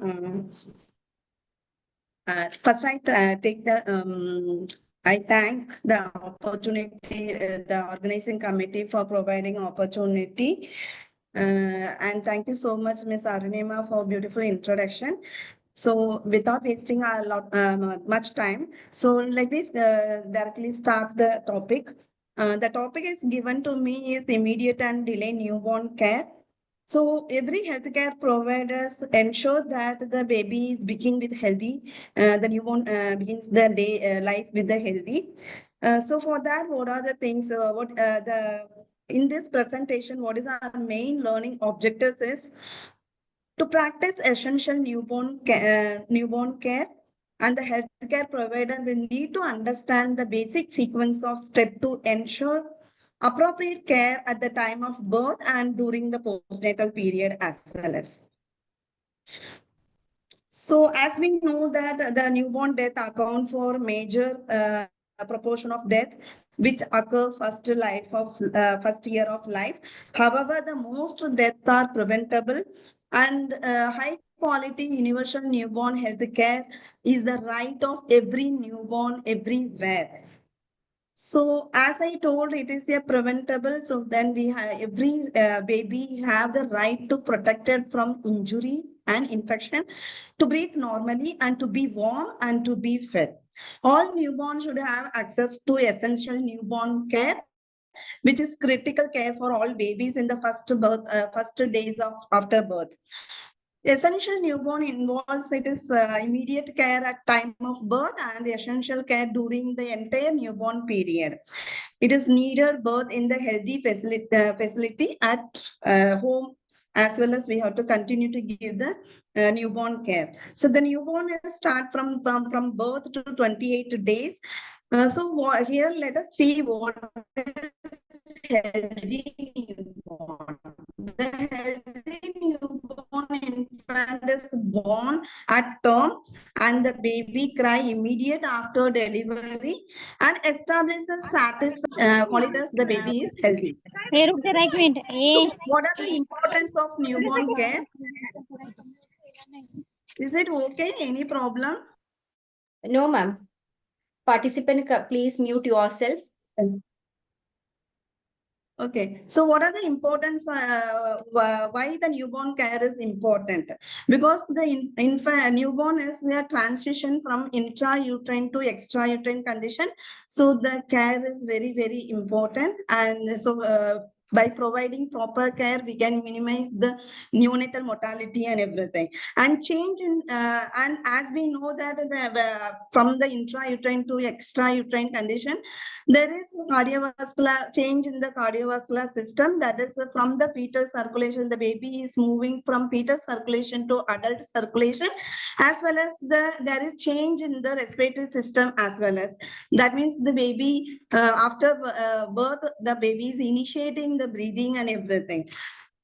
First, I thank the opportunity, the organizing committee for providing opportunity. And thank you so much, Ms. Arunima, for beautiful introduction. So without wasting much time, so let me directly start the topic. The topic is given to me is immediate and delay newborn care. So every healthcare providers ensure that the baby is begin with healthy, the newborn begins the day life with the healthy. So for that, what are the things? In this presentation, what is our main learning objectives is to practice essential newborn care, and the healthcare provider will need to understand the basic sequence of steps to ensure appropriate care at the time of birth and during the postnatal period as well as. So as we know that the newborn death account for major proportion of death which occur first year of life. However, the most deaths are preventable, and high quality universal newborn health care is the right of every newborn everywhere. So as I told, it is a preventable. So then we have every baby have the right to protected from injury and infection, to breathe normally and to be warm and to be fed. All newborns should have access to essential newborn care, which is critical care for all babies in the first days of after birth. Essential newborn involves it is immediate care at time of birth and essential care during the entire newborn period. It is needed both in the healthy facility at home, as well as we have to continue to give the newborn care. So the newborn start from birth to 28 days. Here let us see what is healthy newborn. The healthy newborn infant is born at term, and the baby cry immediate after delivery and establishes qualities the baby is healthy. Hey, रुक जरा 1 minute. So what are the importance of newborn care? Is it okay? Any problem? No, ma'am. Participant, please mute yourself. Okay, so what are the importance, why the newborn care is important? Because the newborn is a transition from intrauterine to extrauterine condition. So the care is very, very important. And so by providing proper care, we can minimize the neonatal mortality and everything. And change in, and as we know that from the intrauterine to extrauterine condition, there is cardiovascular change in the cardiovascular system. That is from the fetal circulation, the baby is moving from fetal circulation to adult circulation, as well as there is change in the respiratory system as well as. That means the baby after birth, the baby is initiating the breathing and everything.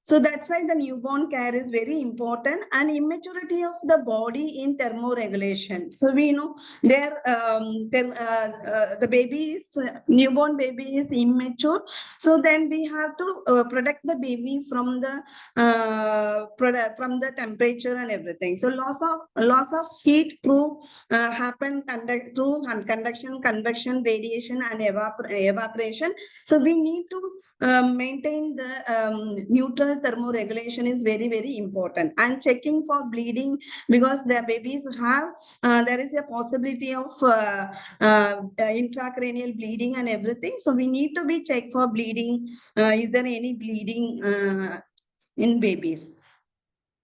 So that's why the newborn care is very important, and immaturity of the body in thermoregulation. So we know the baby is newborn baby is immature. So then we have to protect the baby from the temperature and everything. So loss of heat through through conduction, convection, radiation, and evaporation. So we need to maintain the neutral thermoregulation is very, very important. And checking for bleeding, because the babies have, there is a possibility of intracranial bleeding and everything. So we need to be checked for bleeding. Is there any bleeding in babies?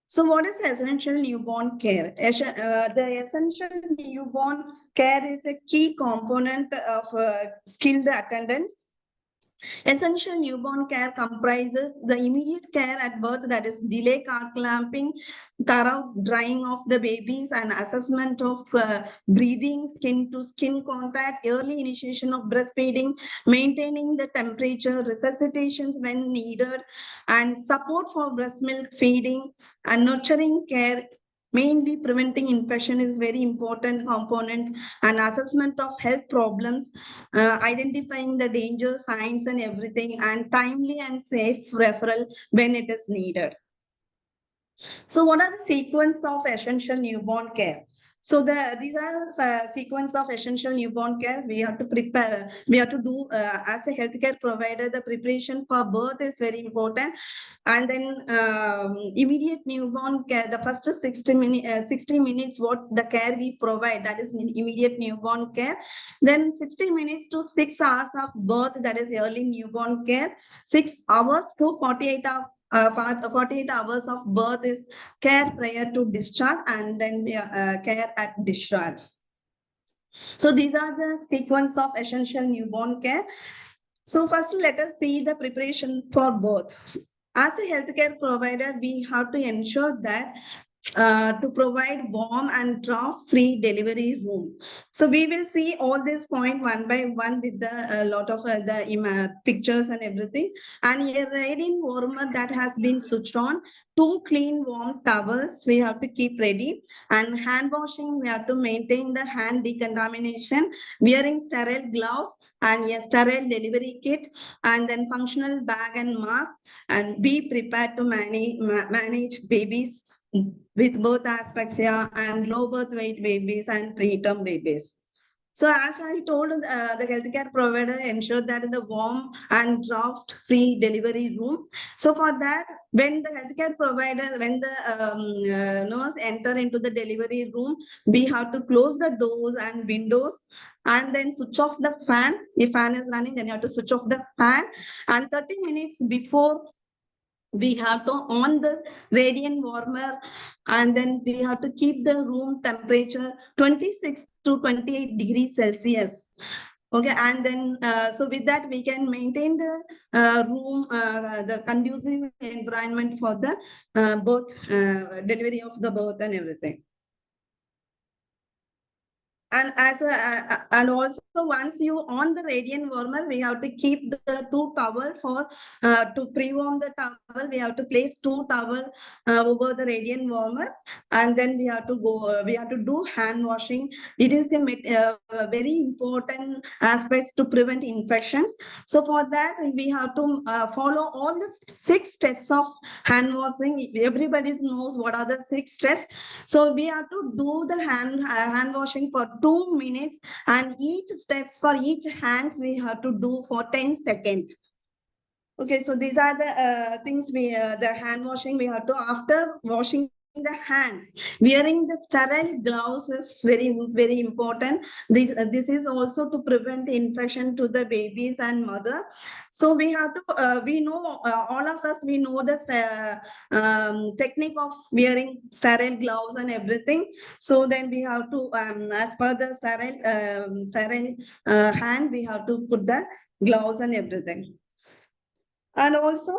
So what is essential newborn care? The essential newborn care is a key component of skilled attendance. Essential newborn care comprises the immediate care at birth, that is delay cord clamping, thorough drying of the babies, and assessment of breathing, skin to skin contact, early initiation of breastfeeding, maintaining the temperature, resuscitations when needed, and support for breast milk feeding, and nurturing care. Mainly preventing infection is very important component, and assessment of health problems, identifying the danger signs and everything, and timely and safe referral when it is needed. So what are the sequence of essential newborn care? So these are sequence of essential newborn care. We have to prepare. We have to do as a healthcare provider. The preparation for birth is very important, and then immediate newborn care. The first 60 minutes, what the care we provide, that is immediate newborn care. Then 60 minutes to 6 hours of birth, that is early newborn care. 6 hours to 48 hours of birth is care prior to discharge, and then care at discharge. So these are the sequence of essential newborn care. So first, let us see the preparation for birth. As a healthcare provider, we have to ensure that to provide warm and draft-free delivery room. So we will see all this point one by one with the lot of the pictures and everything. And a radiant warmer that has been switched on. 2 clean warm towels we have to keep ready, and hand washing we have to maintain the hand decontamination, wearing sterile gloves and a sterile delivery kit, and then functional bag and mask, and be prepared to manage babies with both asphyxia and low birth weight babies and preterm babies. So as I told, the healthcare provider ensure that the warm and draft-free delivery room. So for that, when the healthcare provider, when the nurse enter into the delivery room, we have to close the doors and windows, and then switch off the fan. If fan is running, then you have to switch off the fan. And 30 minutes before, we have to on the radiant warmer, and then we have to keep the room temperature 26 to 28 degrees Celsius. Okay, and then so with that we can maintain the room, the conducive environment for the birth, delivery of the birth and everything. And and also once you on the radiant warmer, we have to keep the 2 towel for to pre-warm the towel. We have to place 2 towel over the radiant warmer, and then we have to go. We have to do hand washing. It is a very important aspects to prevent infections. So for that we have to follow all the 6 steps of hand washing. Everybody knows what are the 6 steps. So we have to do the hand washing for 2 minutes, and each steps for each hands we have to do for 10 seconds. Okay, so these are the things the hand washing we have to, after washing the hands, wearing the sterile gloves is very important. This is also to prevent infection to the babies and mother. So we have to we know, all of us, we know this technique of wearing sterile gloves and everything. So then we have to as per the sterile hand, we have to put the gloves and everything. And also,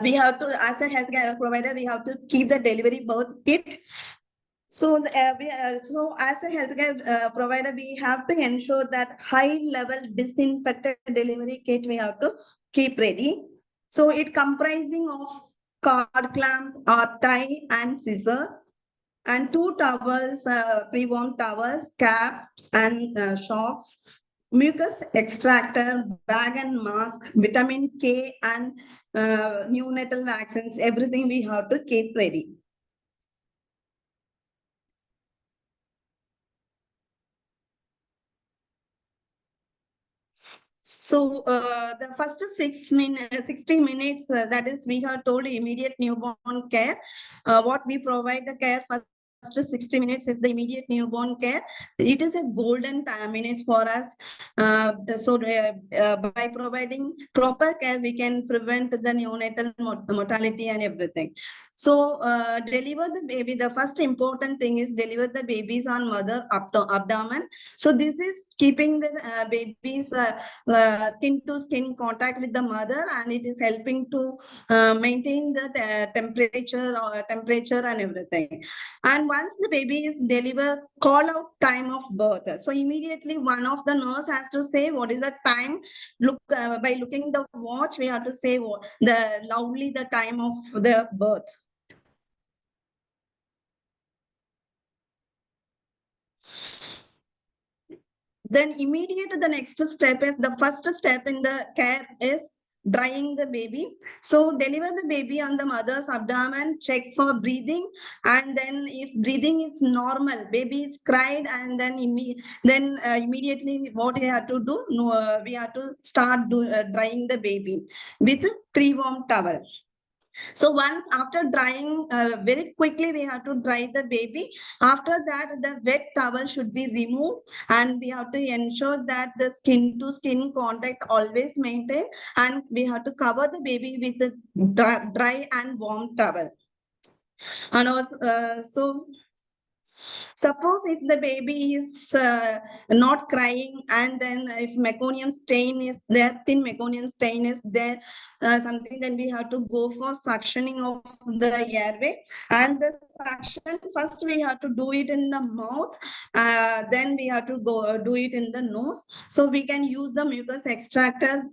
we have to, as a healthcare provider, we have to keep the delivery birth kit. So, so as a healthcare provider, we have to ensure that high-level disinfected delivery kit we have to keep ready. So it comprising of card clamp or tie and scissor, and 2 towels, pre-warm towels, caps and shocks, mucus extractor, bag and mask, vitamin K and neonatal vaccines, everything we have to keep ready. So the first 60 minutes, that is, we have told immediate newborn care. What we provide the care first 60 minutes is the immediate newborn care. It is a golden minutes for us. By providing proper care, we can prevent the neonatal mortality and everything. So deliver the baby. The first important thing is deliver the babies on mother abdomen. So this is keeping the babies skin to skin contact with the mother, and it is helping to maintain the temperature and everything. And once the baby is delivered, call out time of birth. So immediately one of the nurse has to say what is the time. Look, by looking the watch, we have to say loudly the time of the birth. Then immediate the next step is, the first step in the care is drying the baby. So deliver the baby on the mother's abdomen, check for breathing, and then if breathing is normal, baby is cried, and then immediately what we have to do? No, we have to start drying the baby with pre-warm towel. So once after drying, very quickly we have to dry the baby. After that, the wet towel should be removed, and we have to ensure that the skin to skin contact always maintained, and we have to cover the baby with a dry and warm towel. And also, suppose if the baby is not crying, and then if meconium stain is there, thin meconium stain is there, something, then we have to go for suctioning of the airway. And the suction, first we have to do it in the mouth, then we have to go do it in the nose. So we can use the mucus extractor.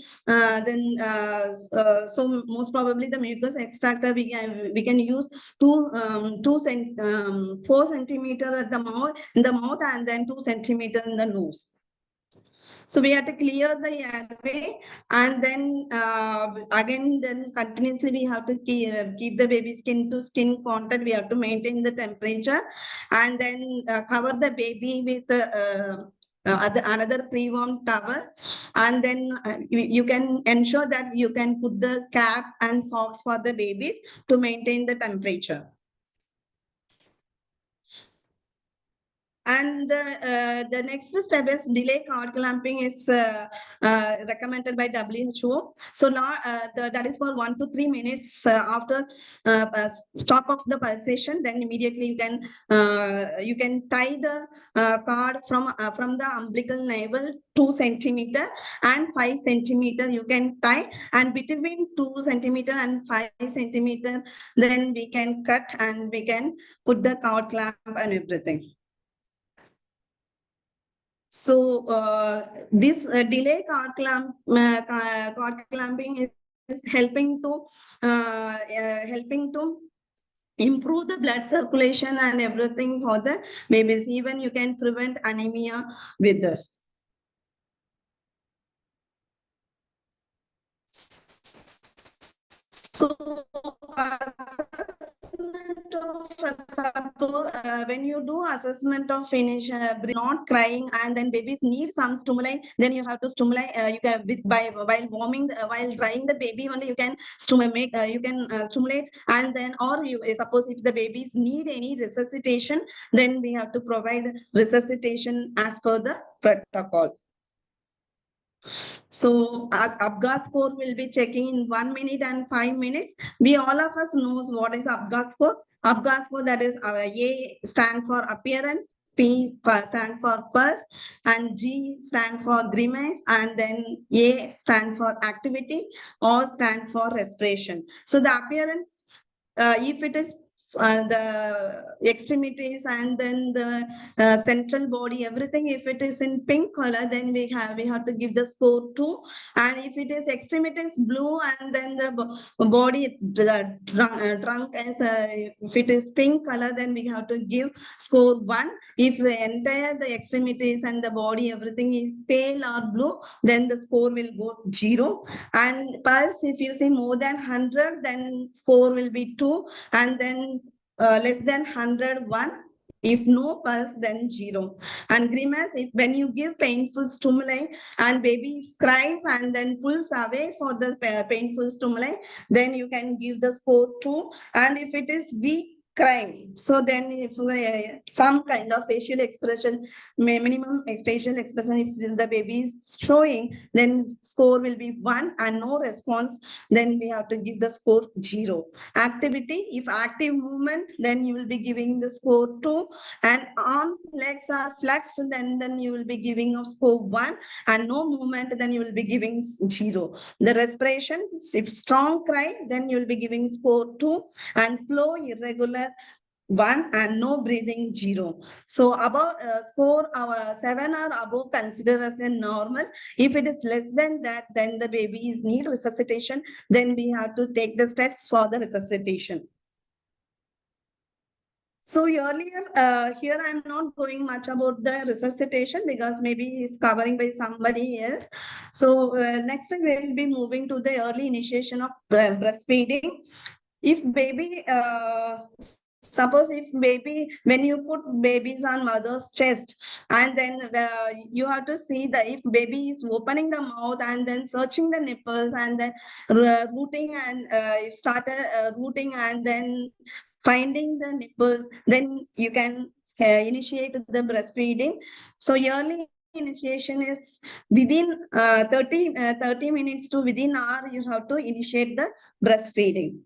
So most probably the mucus extractor we can use 4 centimeter at the mouth, in the mouth, and then 2 centimeter in the nose. So we have to clear the airway, and then again, then continuously we have to keep the baby skin to skin contact. We have to maintain the temperature, and then cover the baby with another pre-warm towel, and then you can ensure that you can put the cap and socks for the babies to maintain the temperature. And the next step is delay cord clamping is recommended by WHO. So now that is for 1 to 3 minutes after stop of the pulsation. Then immediately you can tie the cord from the umbilical navel 2 centimeter and 5 centimeter you can tie, and between 2 centimeter and 5 centimeter, then we can cut and we can put the cord clamp and everything. So this delay cord clamping is helping to improve the blood circulation and everything for the babies. Even you can prevent anemia with this. So when you do assessment of finish, not crying, and then babies need some stimuli, then you have to stimulate. You can while warming, while drying the baby only, you can stimulate. Stimulate, and then or you suppose if the babies need any resuscitation, then we have to provide resuscitation as per the protocol. So as Apgar score will be checking in 1 minute and 5 minutes. We all of us knows what is Apgar score. Apgar score, that is A stand for appearance, P stand for pulse, and G stand for grimace, and then A stand for activity, or stand for respiration. So the appearance, if it is the extremities and then the central body, everything, if it is in pink color, then we have to give the score 2. And if it is extremities blue, and then the body, the trunk as if it is pink color, then we have to give score 1. If the entire the extremities and the body, everything is pale or blue, then the score will go 0. And pulse, if you say more than 100, then score will be 2, and then less than 101. If no pulse, then 0. And grimace, if when you give painful stimuli and baby cries and then pulls away for the painful stimuli, then you can give the score 2. And if it is weak crying, so then if some kind of facial expression, minimum facial expression, if the baby is showing, then score will be 1, and no response, then we have to give the score 0. Activity, if active movement, then you will be giving the score 2, and arms, legs are flexed, then you will be giving a score 1, and no movement, then you will be giving 0. The respiration, if strong cry, then you will be giving score 2, and slow, irregular, 1, and no breathing, 0. So above score 7 or above, consider as a normal. If it is less than that, then the baby is need resuscitation. Then we have to take the steps for the resuscitation. So earlier, here I'm not going much about the resuscitation because maybe it's covering by somebody else. So next time we'll be moving to the early initiation of breastfeeding. If baby, suppose if baby, when you put babies on mother's chest, and then you have to see that if baby is opening the mouth and then searching the nipples and then rooting and started rooting and then finding the nipples, then you can initiate the breastfeeding. So early initiation is within 30 minutes to within hour, you have to initiate the breastfeeding.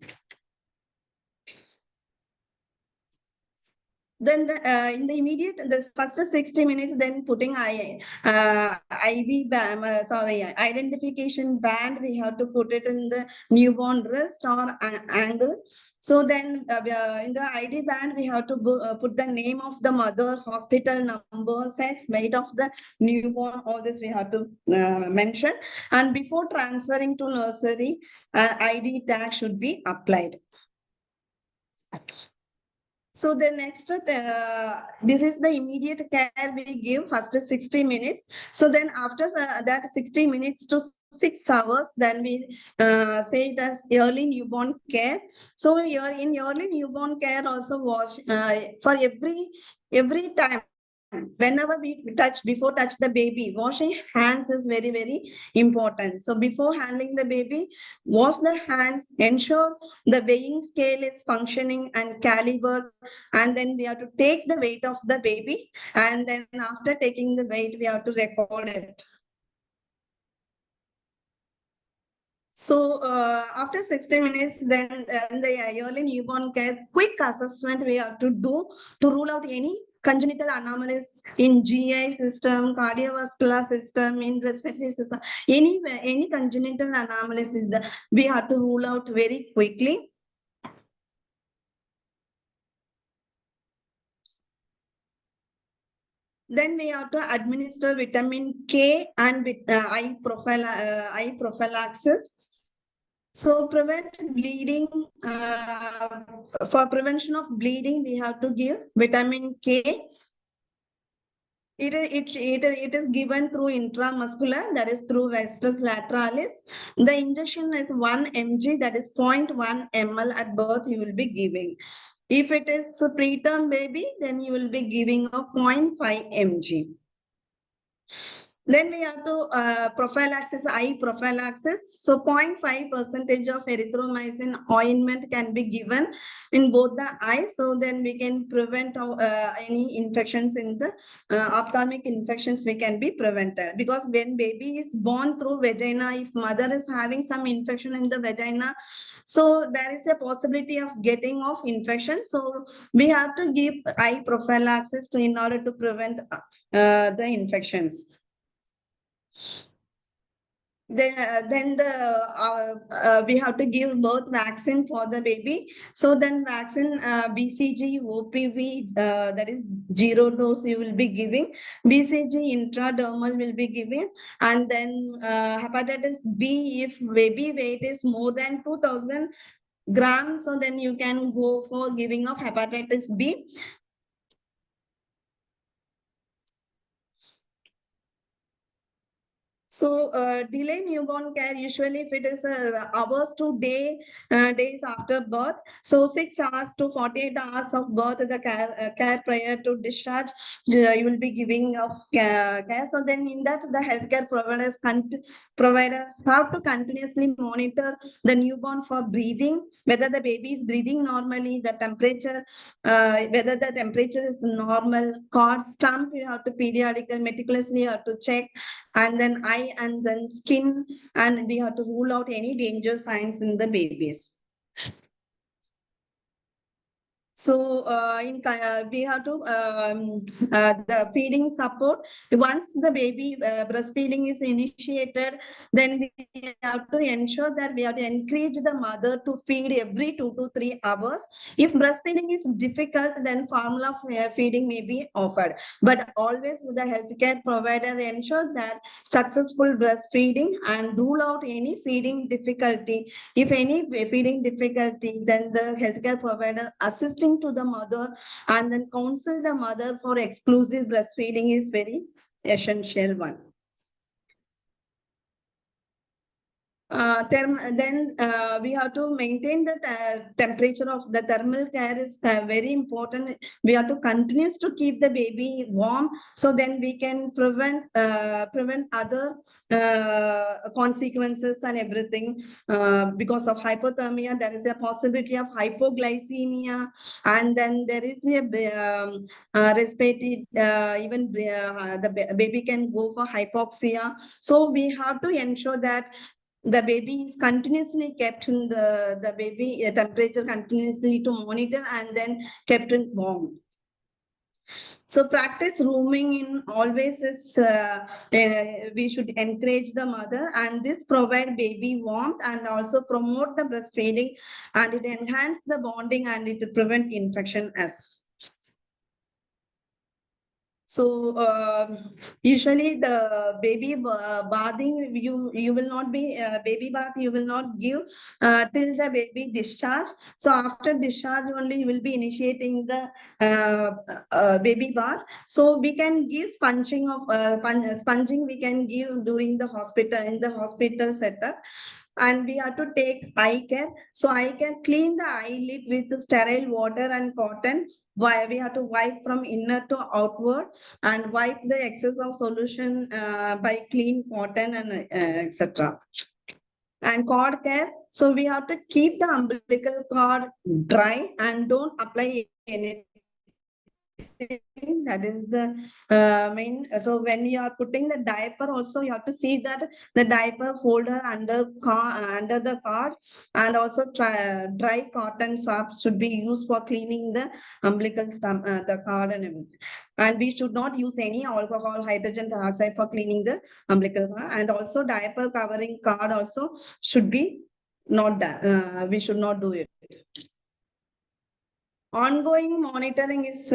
Then in the immediate, the first 60 minutes, then putting IV band, sorry, identification band, we have to put it in the newborn wrist or ankle. So then in the ID band, we have to put the name of the mother, hospital number, sex, weight of the newborn, all this we have to mention. And before transferring to nursery, ID tag should be applied. So the next, this is the immediate care we give first 60 minutes. So then after that 60 minutes to 6 hours, then we say it as early newborn care. So here in early newborn care also wash for every time. Whenever we before touch the baby, washing hands is very, very important. So before handling the baby, wash the hands, ensure the weighing scale is functioning and caliber, and then we have to take the weight of the baby, and then after taking the weight, we have to record it. So after 60 minutes, then the early newborn care quick assessment we have to do to rule out any congenital anomalies in GI system, cardiovascular system, in respiratory system, any congenital anomalies is we have to rule out very quickly. Then we have to administer vitamin K and eye prophylaxis. So prevent bleeding. For prevention of bleeding, we have to give vitamin K. It is given through intramuscular, that is through vastus lateralis. The injection is 1 mg, that is 0.1 ml at birth you will be giving. If it is a preterm baby, then you will be giving a 0.5 mg. Then we have to prophylaxis, eye prophylaxis. So 0.5% of erythromycin ointment can be given in both the eyes. So then we can prevent any infections in the ophthalmic infections we can be prevented. Because when baby is born through vagina, if mother is having some infection in the vagina, so there is a possibility of getting of infection. So we have to give eye prophylaxis in order to prevent the infections. Then we have to give birth vaccine for the baby. So then vaccine BCG, OPV, that is 0 dose you will be giving. BCG intradermal will be given, and then hepatitis B, if baby weight is more than 2000 grams, so then you can go for giving of hepatitis B. So delay newborn care, usually if it is hours to days after birth. So 6 hours to 48 hours of birth, the care prior to discharge, you will be giving of care. So then in that, the healthcare provider have to continuously monitor the newborn for breathing, whether the baby is breathing normally, the temperature, whether the temperature is normal, cord stump, you have to periodically, meticulously you have to check, and then eye and then skin, and we have to rule out any danger signs in the babies. So we have to the feeding support. Once the baby breastfeeding is initiated, then we have to ensure that we have to encourage the mother to feed every 2 to 3 hours. If breastfeeding is difficult, then formula feeding may be offered. But always the healthcare provider ensures that successful breastfeeding and rule out any feeding difficulty. If any feeding difficulty, then the healthcare provider assisting listening to the mother and then counsel the mother for exclusive breastfeeding is very essential one. Then we have to maintain the temperature of the thermal care is very important. We have to continue to keep the baby warm, so then we can prevent other consequences and everything. Because of hypothermia, there is a possibility of hypoglycemia, and then there is a respiratory, even the baby can go for hypoxia. So we have to ensure that the baby is continuously kept in the baby temperature continuously to monitor and then kept in warm. So practice rooming in always is, we should encourage the mother, and this provide baby warmth and also promote the breastfeeding, and it enhance the bonding and it prevent infection as. So usually the baby bathing, you will not be baby bath, you will not give till the baby discharge. So after discharge only you will be initiating the baby bath. So we can give sponging of sponging we can give during the hospital, in the hospital setup. And we have to take eye care. So eye care, clean the eyelid with sterile water and cotton. Why we have to wipe from inner to outward and wipe the excess of solution by clean cotton and etc. And cord care. So we have to keep the umbilical cord dry and don't apply anything. That is the main. So when you are putting the diaper, also you have to see that the diaper folder under the cord, and also dry cotton swabs should be used for cleaning the umbilical the cord and everything. And we should not use any alcohol, hydrogen peroxide for cleaning the umbilical cord. And also diaper covering cord also should be not that. We should not do it. Ongoing monitoring is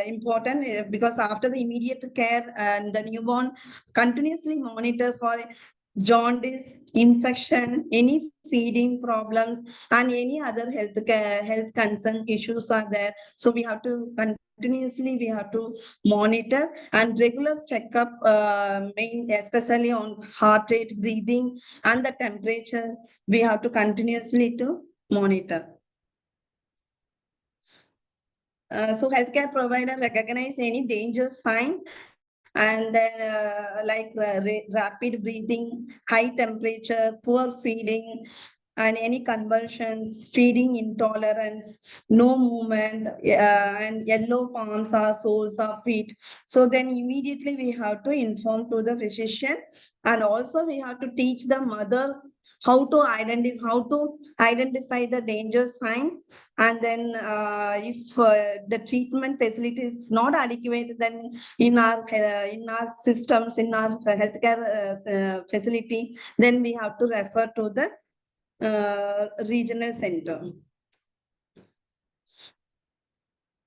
important because after the immediate care and the newborn continuously monitor for jaundice, infection, any feeding problems, and any other health concern issues are there. So we have to continuously monitor and regular checkup, especially on heart rate, breathing, and the temperature. We have to continuously to monitor. So healthcare provider recognize any danger sign, and then rapid breathing, high temperature, poor feeding, and any convulsions, feeding intolerance, no movement, and yellow palms or soles of feet. So then immediately we have to inform to the physician, and also we have to teach the mother how to identify the danger signs. And then if the treatment facility is not adequate, then in our systems, in our healthcare facility, then we have to refer to the regional center.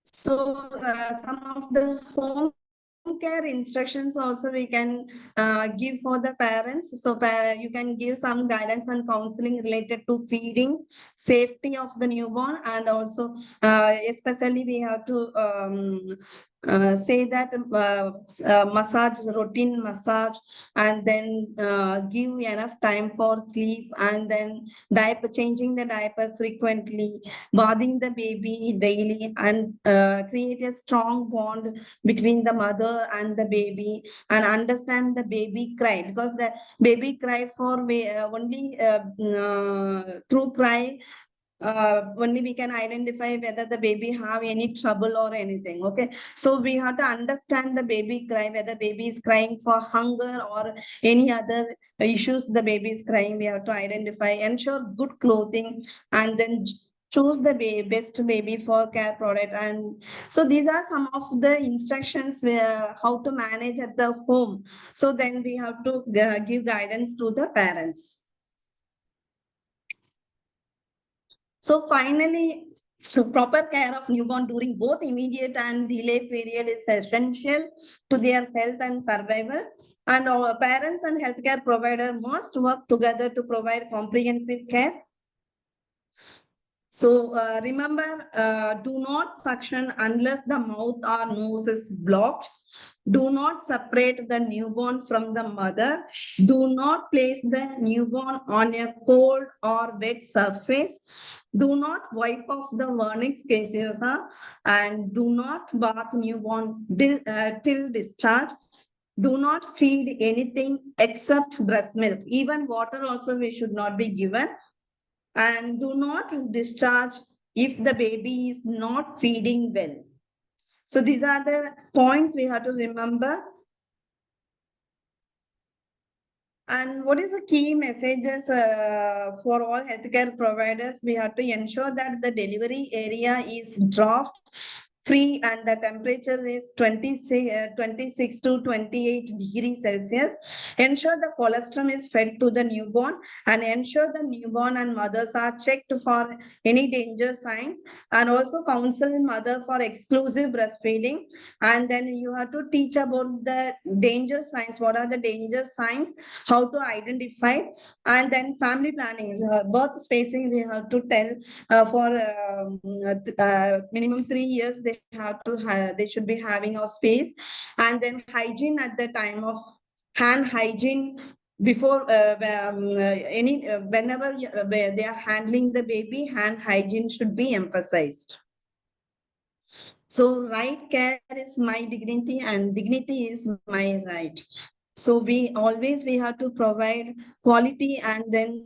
So some of the home care instructions also we can give for the parents. So you can give some guidance and counseling related to feeding, safety of the newborn, and also especially we have to say that massage, routine massage, and then give enough time for sleep, and then changing the diaper frequently, bathing the baby daily, and create a strong bond between the mother and the baby, and understand the baby cry, because the baby cry for only through cry only we can identify whether the baby have any trouble or anything. Okay, so we have to understand the baby cry, whether baby is crying for hunger or any other issues the baby is crying. We have to identify, ensure good clothing, and then choose the best baby for care product. And so these are some of the instructions where how to manage at the home. So then we have to give guidance to the parents. So finally, so proper care of newborn during both immediate and delay period is essential to their health and survival. And our parents and healthcare provider must work together to provide comprehensive care. So remember, do not suction unless the mouth or nose is blocked. Do not separate the newborn from the mother. Do not place the newborn on a cold or wet surface. Do not wipe off the vernix caseosa and do not bath newborn till discharge. Do not feed anything except breast milk. Even water also we should not be given, and do not discharge if the baby is not feeding well. So these are the points we have to remember. And what is the key messages for all healthcare providers? We have to ensure that the delivery area is draft free and the temperature is 26 to 28 degrees Celsius. Ensure the colostrum is fed to the newborn and ensure the newborn and mothers are checked for any danger signs, and also counsel mother for exclusive breastfeeding. And then you have to teach about the danger signs. What are the danger signs? How to identify, and then family planning, birth spacing we have to tell for minimum 3 years they have to they should be having a space, and then hygiene at the time of hand hygiene before any whenever where they are handling the baby, hand hygiene should be emphasized. So right care is my dignity and dignity is my right. So we have to provide quality, and then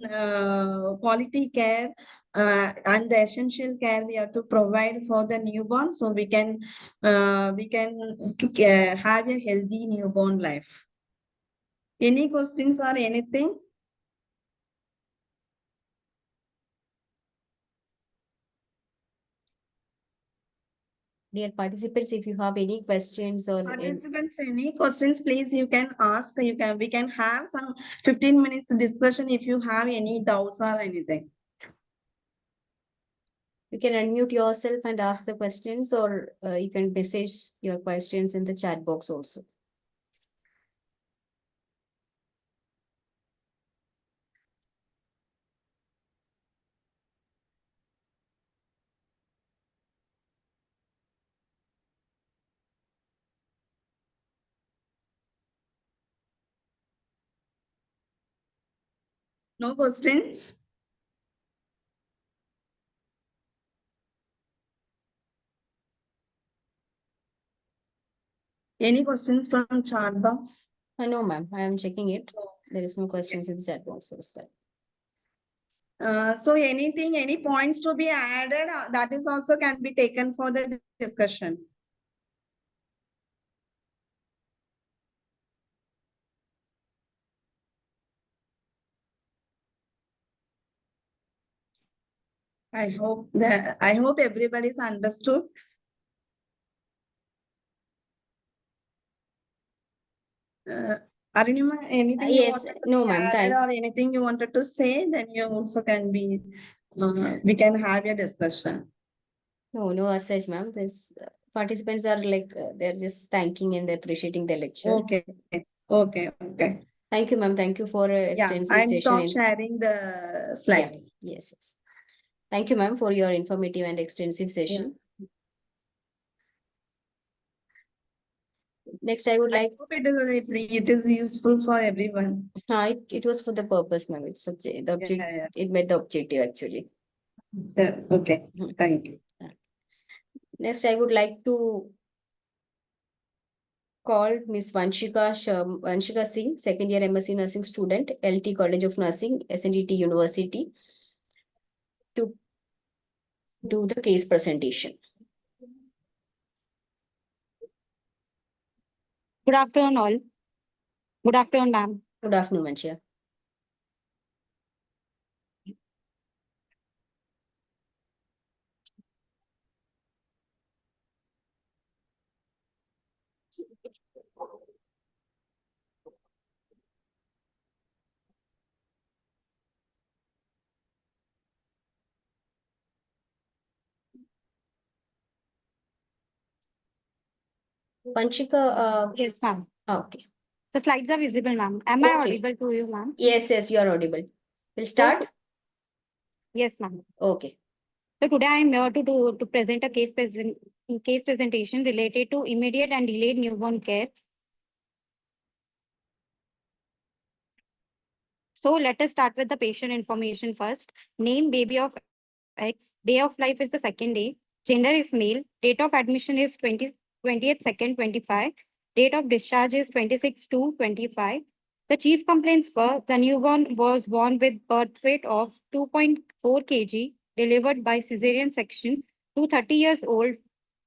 quality care and the essential care we have to provide for the newborn, so we can have a healthy newborn life. Any questions or anything? Dear participants, if you have any questions or Participants, any questions, please you can ask. We can have some 15 minutes discussion if you have any doubts or anything. you can unmute yourself and ask the questions, or you can message your questions in the chat box also. No questions? Any questions from chat box? No, ma'am, I am checking it. There is no questions in the chat box as well. So anything, any points to be added, that is also can be taken for the discussion. I hope everybody's understood. Arunima, anything you Yes, wanted to no, be ma'am. added or anything you wanted to say, then you also can be, we can have a discussion. No, as such, ma'am. This participants are like they're just thanking and appreciating the lecture. Okay, okay. Thank you, ma'am. Thank you for Yeah, extensive I'll session. stop sharing the slide. Yeah. Yes. Thank you, ma'am, for your informative and extensive session. Next, I would like. I hope it is useful for everyone. It was for the purpose, ma'am. It's the object. Yeah. It met the objective actually. Yeah, okay, thank you. Next, I would like to call Miss Vanshika Singh, second year MSc Nursing student, LT College of Nursing, SNDT University, to do the case presentation. Good afternoon, all. Good afternoon, ma'am. Good afternoon, Vanshika. Vanshika, Yes, ma'am. okay. The slides are visible, ma'am. Am I Okay. audible to you, ma'am? Yes, you are audible. We'll start. Yes, ma'am. Okay. So today I am here to present a case presentation related to immediate and delayed newborn care. So let us start with the patient information first. Name baby of X. Day of life is the second day. Gender is male. Date of admission is 20th second 25. Date of discharge is 26 to 25. The chief complaints were the newborn was born with birth weight of 2.4 kg, delivered by cesarean section, to 30 years old,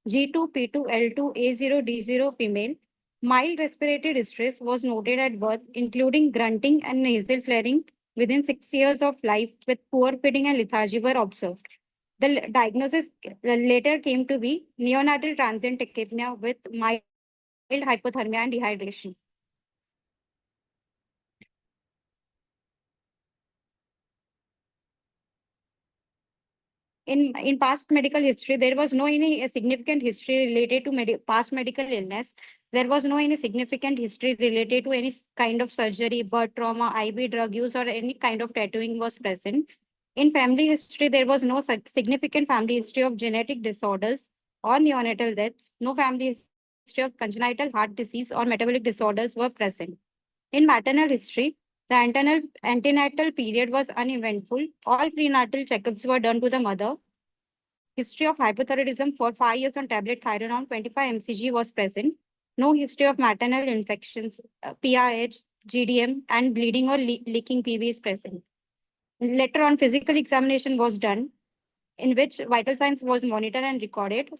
G2, P2, L2, A0, D0 female. Mild respiratory distress was noted at birth, including grunting and nasal flaring. Within 6 years of life, with poor feeding and lethargy were observed. The diagnosis later came to be neonatal transient tachypnea with mild hypothermia and dehydration. In past medical history, there was no any significant history related to past medical illness. There was no any significant history related to any kind of surgery, birth trauma, IV drug use, or any kind of tattooing was present. In family history, there was no significant family history of genetic disorders or neonatal deaths. No family history of congenital heart disease or metabolic disorders were present. In maternal history, the antenatal period was uneventful. All prenatal checkups were done to the mother. History of hypothyroidism for 5 years on tablet Thyronol 25 mcg was present. No history of maternal infections, PRH, GDM, and bleeding or leaking PV is present. Later on, physical examination was done, in which vital signs was monitored and recorded,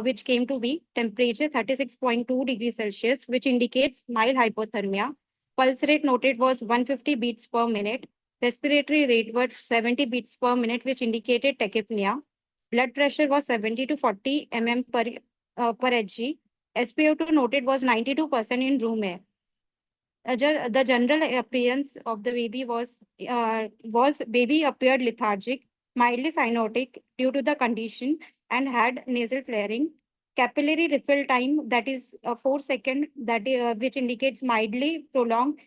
which came to be temperature 36.2 degrees Celsius, which indicates mild hypothermia. Pulse rate noted was 150 beats per minute. Respiratory rate was 70 beats per minute, which indicated tachypnea. Blood pressure was 70 to 40 mm per Hg. SpO2 noted was 92% in room air. The general appearance of the baby was baby appeared lethargic, mildly cyanotic due to the condition, and had nasal flaring. Capillary refill time, that is 4 seconds, which indicates mildly prolonged,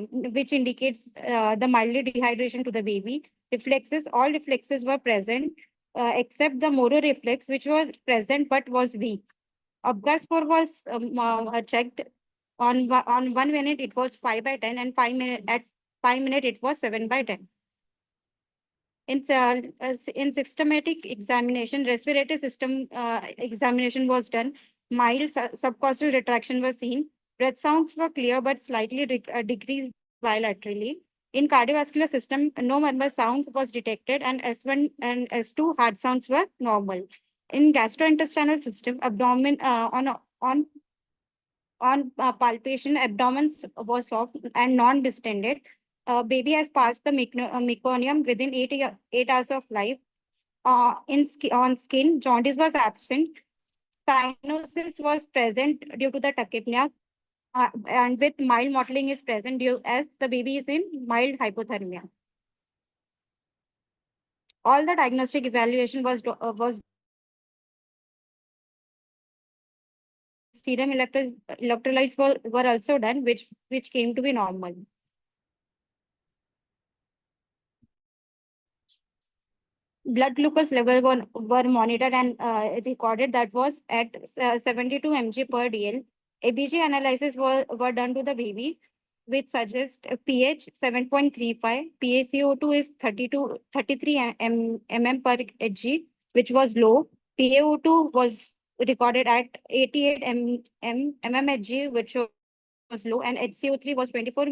which indicates the mildly dehydration to the baby. Reflexes, all reflexes were present, except the Moro reflex, which was present but was weak. Apgar score was checked. On 1 minute, it was 5/10, and 5 minute at 5 minutes, it was 7/10. In systematic examination, respiratory system examination was done. Mild subcostal retraction was seen. Breath sounds were clear but slightly decreased bilaterally. In cardiovascular system, no murmur sound was detected, and S1 and S2 heart sounds were normal. In gastrointestinal system, abdomen on palpation, abdomen was soft and non-distended. Baby has passed the meconium within 8 hours of life. On skin, jaundice was absent. Cyanosis was present due to the tachypnea, and with mild mottling is present due as the baby is in mild hypothermia. All the diagnostic evaluation was serum electrolytes were also done, which came to be normal. Blood glucose level were monitored and recorded, that was at 72 mg per dl. ABG analysis were done to the baby, which suggests a pH 7.35, PaCO2 is 33 mm per Hg, which was low. PaO2 was recorded at 88 mmHg, which was low, and HCO3 was 24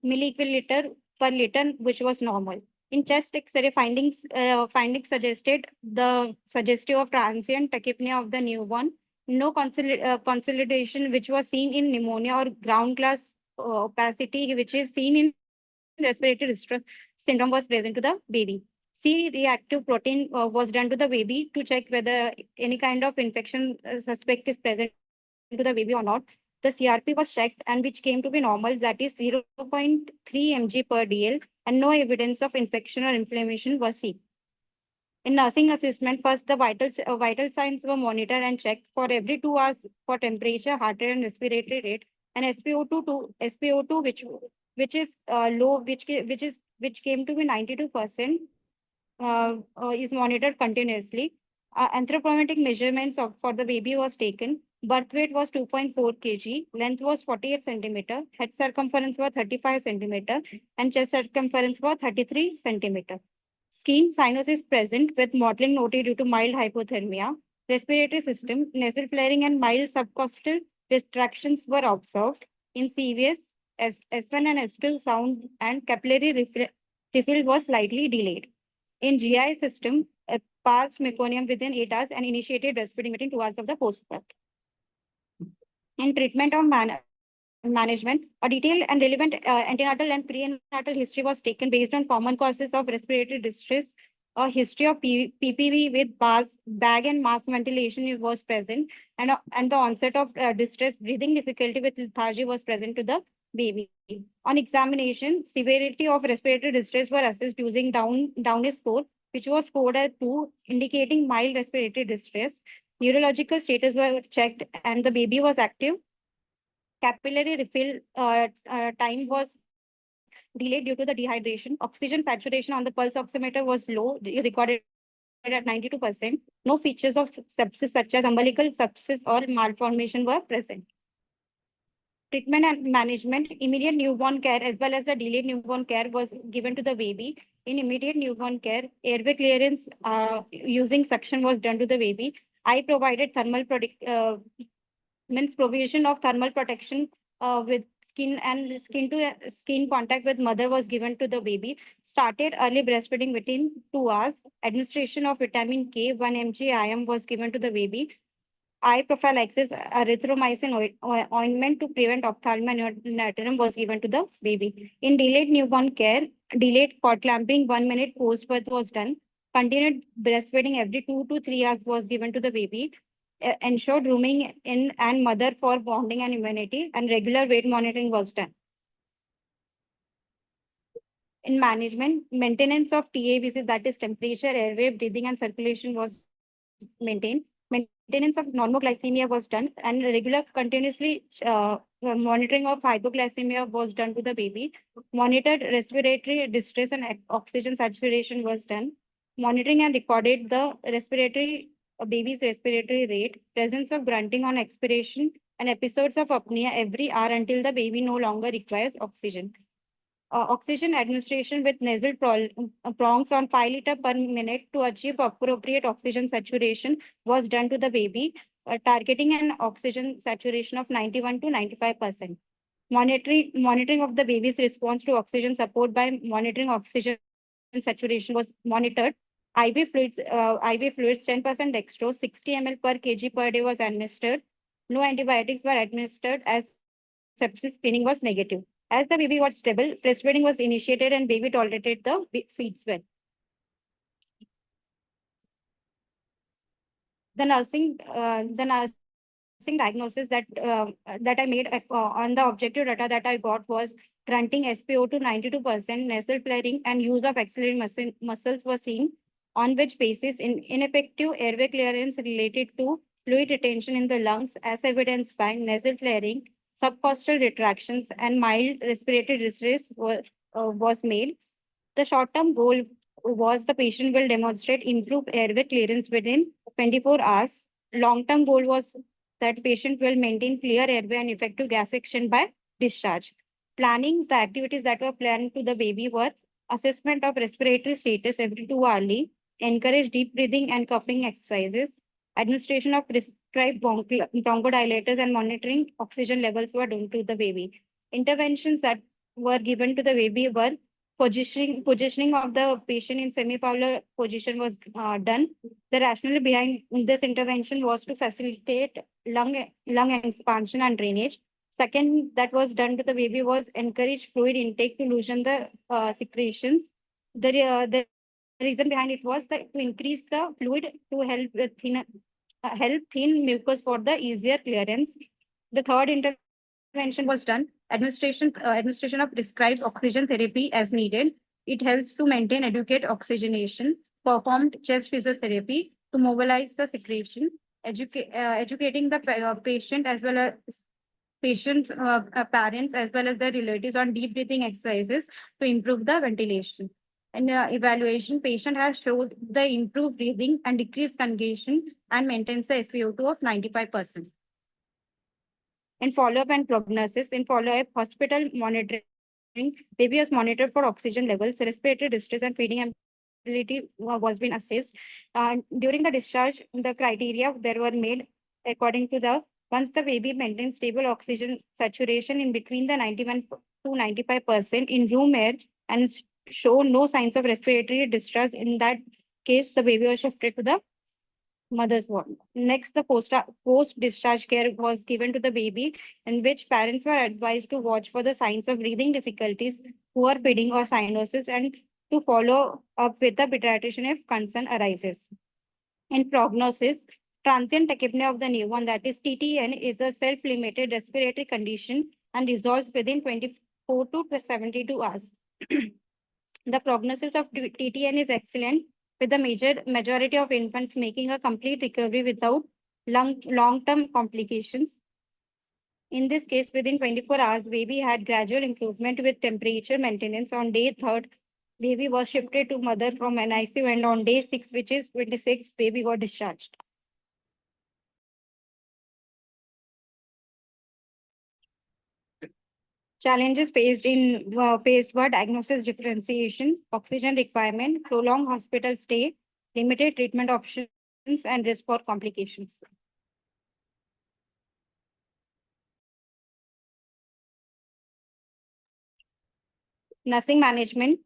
milliequiliter per liter, which was normal. In chest X-ray findings suggested the suggestive of transient tachypnea of the newborn. No consolidation which was seen in pneumonia or ground glass opacity, which is seen in respiratory distress syndrome, was present to the baby. C-reactive protein was done to the baby to check whether any kind of infection suspect is present to the baby or not. The CRP was checked, and which came to be normal, that is 0.3 mg per dl, and no evidence of infection or inflammation was seen. In nursing assessment, first the vital signs were monitored and checked for every 2 hours for temperature, heart rate, and respiratory rate, and SpO2 which is low, which came to be 92%. is monitored continuously. Anthropometric measurements for the baby was taken. Birth weight was 2.4 kg, length was 48 centimeter, head circumference was 35 centimeter, and chest circumference was 33 centimeter. Skin cyanosis present with mottling noted due to mild hypothermia. Respiratory system, nasal flaring and mild subcostal distractions were observed. In CVS, S1 and S2 sound and capillary refill was slightly delayed. In GI system, passed meconium within 8 hours and initiated breastfeeding within 2 hours of the postbirth. In treatment of management, a detailed and relevant antenatal and prenatal history was taken based on common causes of respiratory distress. A history of PPV with bag and mask ventilation was present, and the onset of distress, breathing difficulty with lethargy was present to the baby. On examination, severity of respiratory distress were assessed using Downey score, which was scored as 2, indicating mild respiratory distress. Neurological status were checked, and the baby was active. Capillary refill time was delayed due to the dehydration. Oxygen saturation on the pulse oximeter was low, recorded at 92%. No features of sepsis such as umbilical sepsis or malformation were present. Treatment and management, immediate newborn care as well as the delayed newborn care was given to the baby. In immediate newborn care, airway clearance using suction was done to the baby. I provided provision of thermal protection with skin to skin contact with mother was given to the baby. Started early breastfeeding within 2 hours. Administration of vitamin K 1 mg IM was given to the baby. Eye prophylaxis erythromycin ointment to prevent ophthalmia neonatal was given to the baby. In delayed newborn care, delayed cord clamping 1 minute post birth was done. Continued breastfeeding every 2 to 3 hours was given to the baby. Ensured rooming in and mother for bonding and immunity, and regular weight monitoring was done. In management, maintenance of TABC, that is temperature, airway, breathing, and circulation was maintained. Maintenance of normoglycemia was done, and regular continuously monitoring of hypoglycemia was done to the baby. Monitored respiratory distress and oxygen saturation was done. Monitoring and recorded the baby's respiratory rate, presence of grunting on expiration, and episodes of apnea every hour until the baby no longer requires oxygen. Oxygen administration with nasal prongs on 5 liters per minute to achieve appropriate oxygen saturation was done to the baby, targeting an oxygen saturation of 91 to 95%. Monitoring of the baby's response to oxygen support by monitoring oxygen saturation was monitored. IV fluids 10% dextrose, 60 ml per kg per day was administered. No antibiotics were administered as sepsis screening was negative. As the baby was stable, breastfeeding was initiated and baby tolerated the feeds well. The nursing diagnosis that I made on the objective data that I got was grunting SpO2 92%, nasal flaring, and use of axillary muscles were seen, on which basis ineffective airway clearance related to fluid retention in the lungs, as evidenced by nasal flaring, subcostal retractions, and mild respiratory distress was made. The short-term goal was the patient will demonstrate improved airway clearance within 24 hours. Long-term goal was that patient will maintain clear airway and effective gas exchange by discharge. Planning, the activities that were planned to the baby were assessment of respiratory status every 2 hourly, encourage deep breathing and coughing exercises, administration of prescribed bronchodilators, and monitoring oxygen levels were done to the baby. Interventions that were given to the baby were positioning of the patient in semi-polar position was done. The rationale behind this intervention was to facilitate lung expansion and drainage. Second, that was done to the baby was encourage fluid intake to loosen the secretions. The reason behind it was that to increase the fluid to help thin mucus for the easier clearance. The third intervention was done. Administration of prescribed oxygen therapy as needed. It helps to maintain adequate oxygenation. Performed chest physiotherapy to mobilize the secretion. Educating the patient as well as patients, parents as well as their relatives on deep breathing exercises to improve the ventilation. and evaluation, patient has showed the improved breathing and decreased congestion and maintains the SpO2 of 95%. In follow-up and prognosis, in follow-up hospital monitoring, baby was monitored for oxygen levels, respiratory distress, and feeding ability was being assessed. During the discharge, the criteria there were made according to the once the baby maintains stable oxygen saturation in between the 91 to 95% in room air and show no signs of respiratory distress, in that case, the baby was shifted to the mother's ward. Next, the post-discharge care was given to the baby, in which parents were advised to watch for the signs of breathing difficulties, poor feeding or cyanosis, and to follow up with the pediatrician if concern arises. In prognosis, transient tachypnea of the newborn, that is TTN, is a self-limited respiratory condition and resolves within 24 to 72 hours. The prognosis of TTN is excellent, with the majority of infants making a complete recovery without long-term complications. In this case, within 24 hours, baby had gradual improvement with temperature maintenance. On day 3rd, baby was shifted to mother from NICU, and on day 6, which is 26, baby got discharged. Challenges faced were diagnosis differentiation, oxygen requirement, prolonged hospital stay, limited treatment options, and risk for complications. Nursing management.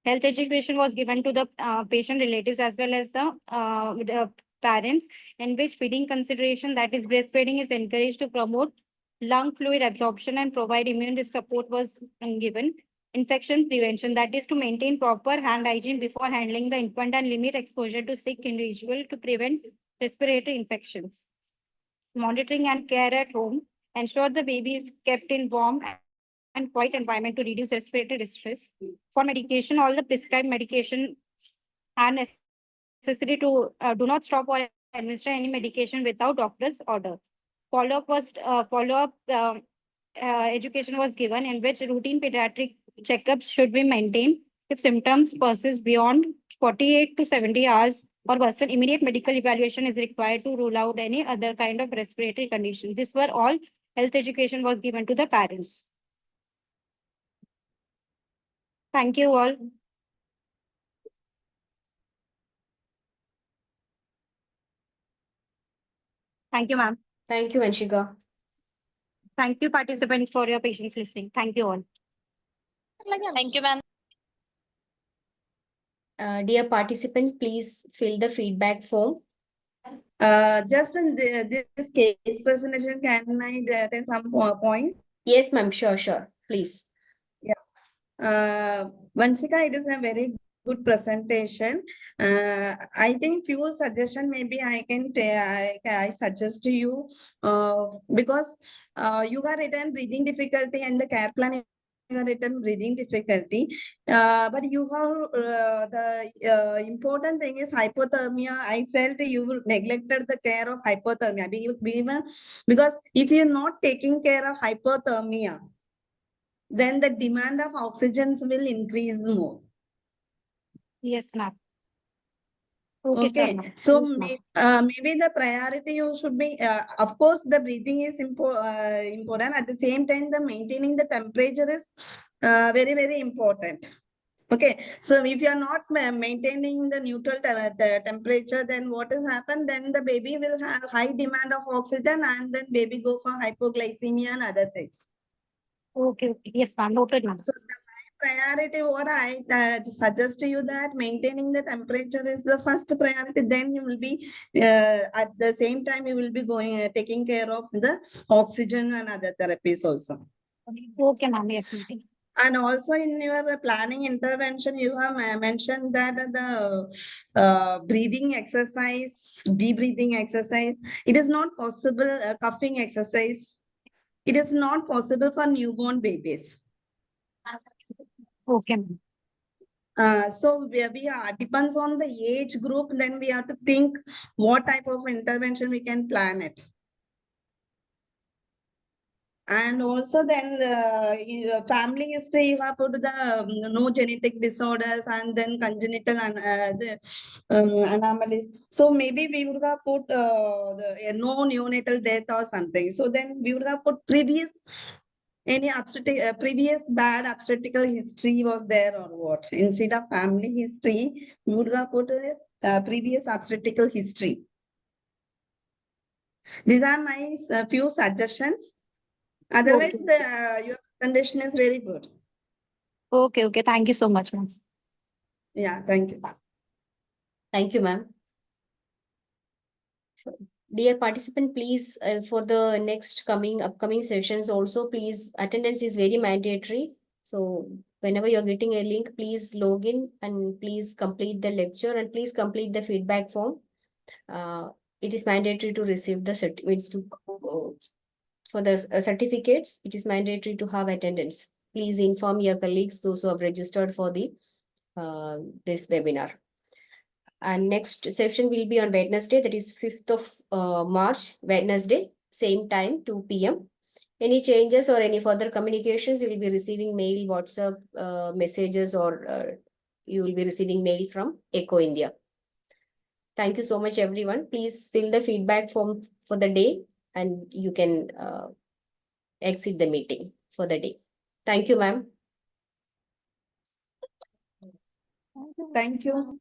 Health education was given to the patient relatives as well as the parents, in which feeding consideration, that is breastfeeding, is encouraged to promote lung fluid absorption and provide immune support was given. Infection prevention, that is to maintain proper hand hygiene before handling the infant and limit exposure to sick individual to prevent respiratory infections. Monitoring and care at home, ensure the baby is kept in warm and quiet environment to reduce respiratory distress. For medication, all the prescribed medication are necessary to do not stop or administer any medication without doctor's order. Follow-up education was given, in which routine pediatric checkups should be maintained. If symptoms persist beyond 48 to 70 hours or worsen, immediate medical evaluation is required to rule out any other kind of respiratory condition. These were all health education was given to the parents. Thank you all. Thank you, ma'am. Thank you, Vanshika. Thank you, participants, for your patience listening. Thank you all. Thank you, ma'am. Dear participants, please fill the feedback form. Just in this case presentation, can I attend some points? Yes, ma'am. Sure. Please. Vanshika, it is a very good presentation. I think few suggestion maybe I suggest to you because you have written breathing difficulty and the care plan you have written breathing difficulty. But you have the important thing is hypothermia. I felt you neglected the care of hypothermia because if you're not taking care of hypothermia, then the demand of oxygens will increase more. Yes, ma'am. Okay, Sir, so yes, ma'am. maybe the priority you should be, of course, the breathing is important. At the same time, the maintaining the temperature is very important. Okay, so if you are not maintaining the neutral the temperature, then what has happened? Then the baby will have high demand of oxygen, and then baby go for hypoglycemia and other things. Okay. Yes, ma'am. Noted, ma'am. So the priority, what I suggest to you that maintaining the temperature is the first priority. Then you will be at the same time you will be going taking care of the oxygen and other therapies also. Okay, ma'am. Yes, ma'am. And also in your planning intervention, you have mentioned that the breathing exercise, deep breathing exercise, it is not possible. Coughing exercise, it is not possible for newborn babies. Okay, ma'am. So we are depends on the age group, then we have to think what type of intervention we can plan it. And also then family history, you have put the no genetic disorders and then congenital anomalies. So maybe we would have put no neonatal death or something. So then we would have put previous previous bad obstetrical history was there or what? Instead of family history, we would have put a previous obstetrical history. These are my few suggestions. Otherwise, Okay. your presentation is very good. Okay, okay. Thank you so much, ma'am. Yeah, thank you. Thank you, ma'am. So, dear participant, please, for the next upcoming sessions also, please, attendance is very mandatory. So whenever you're getting a link, please log in and please complete the lecture and please complete the feedback form. It is mandatory to receive the for the certificates. It is mandatory to have attendance. Please inform your colleagues, those who have registered for the this webinar. And next session will be on Wednesday, that is 5th of March, Wednesday, same time, 2 p.m. Any changes or any further communications, you will be receiving mail, WhatsApp messages, or you will be receiving mail from Echo India. Thank you so much, everyone. Please fill the feedback form for the day and you can exit the meeting for the day. Thank you, ma'am. Thank you.